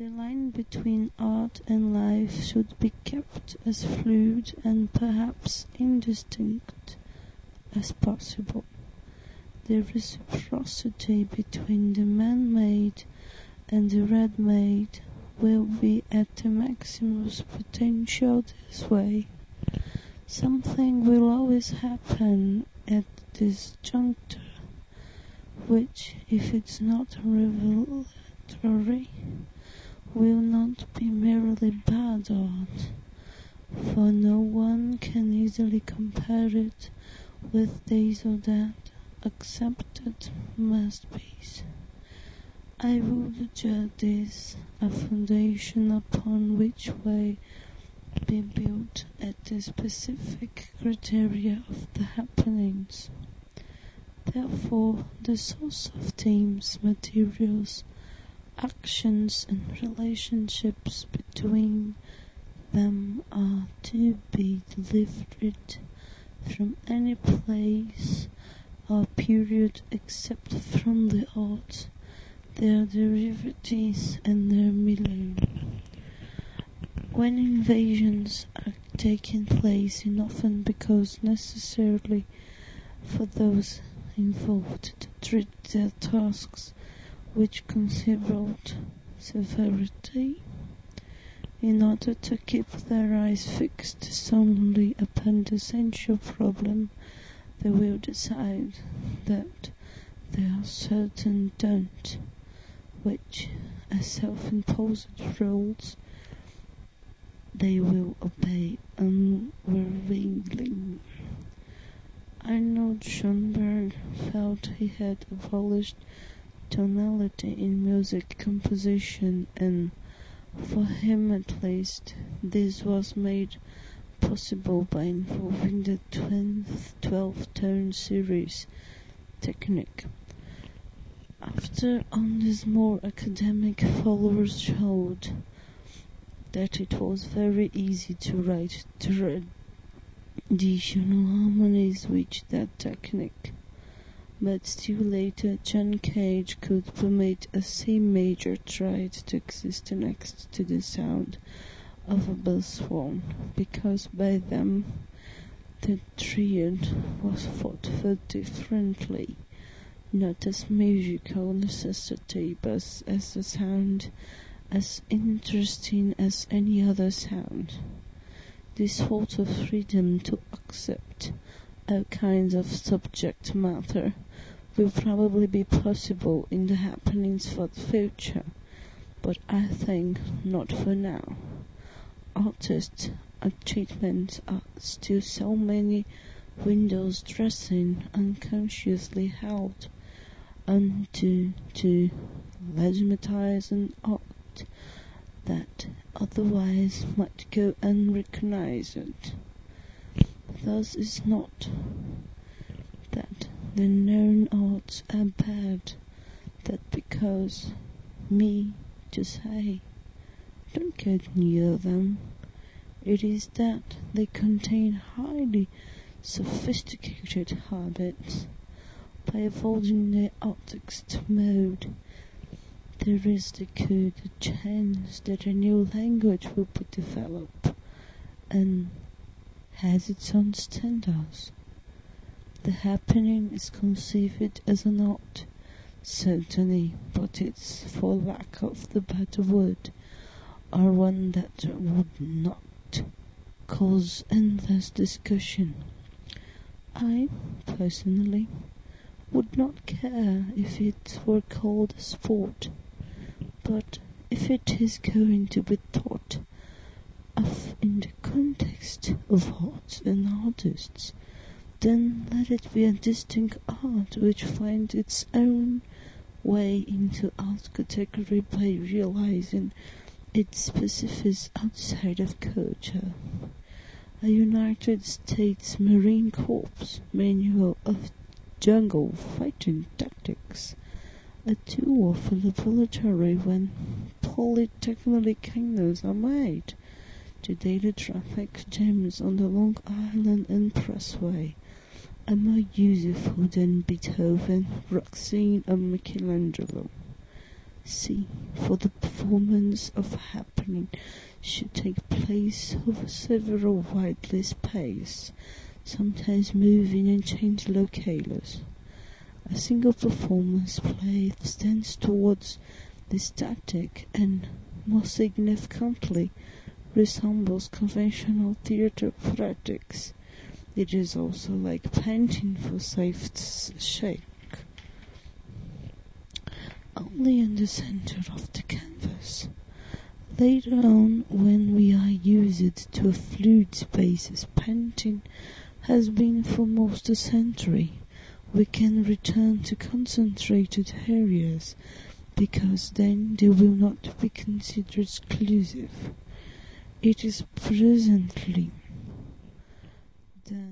The line between art and life should be kept as fluid and perhaps indistinct as possible. The reciprocity between the man-made and the ready-made will be at the maximum potential this way. Something will always happen at this juncture, which, if it's not revelatory, will not be merely bad art, for no one can easily compare it with this or that accepted masterpiece. I would judge this a foundation upon which way be built at the specific criteria of the happenings. Therefore, the source of themes, materials, actions and relationships between them are to be delivered from any place or period except from the arts, their derivatives and their milieu. When invasions are taking place, it often becomes necessarily for those involved to treat their tasks with considerable severity, in order to keep their eyes fixed solely upon the essential problem. They will decide that there are certain don't, which, as self-imposed rules, they will obey unwaveringly. Arnold Schoenberg felt he had abolished tonality in music composition, and for him at least this was made possible by involving the 12-tone series technique. After on his more academic followers showed that it was very easy to write traditional harmonies with that technique, but still later John Cage could permit a C major triad to exist next to the sound of a bass horn, because by them the triad was thought for differently, not as musical necessity, but as a sound as interesting as any other sound. This sort of freedom to accept all kinds of subject matter will probably be possible in the happenings for the future, but I think not for now. Artists' achievements are still so many windows dressing unconsciously held onto to legitimize an art that otherwise might go unrecognized. Thus is not that the known arts are bad, that because me to say, don't get near them. It is that they contain highly sophisticated habits. By avoiding the artist mode, there is the good chance that a new language will be developed and has its own standards. The happening is conceived as an art, certainly, but it's, for lack of the better word, are one that would not cause endless discussion. I, personally, would not care if it were called a sport, but if it is going to be thought of in the context of arts and artists, then let it be a distinct art which finds its own way into art category by realizing its specifics outside of culture. A United States Marine Corps manual of jungle fighting tactics, a tool for the military when polytechnic cannons are made, the daily traffic jams on the Long Island Expressway are more useful than Beethoven, Roxane, or Michelangelo. C. For the performance of a happening should take place over several widely spaced, sometimes moving and changing locales. A single performance play tends towards the static and, more significantly, resembles conventional theatre practice. It is also like painting for safe shake. Only in the center of the canvas. Later on, when we are used to a fluid basis, painting has been for most a century. We can return to concentrated areas, because then they will not be considered exclusive. It is presently the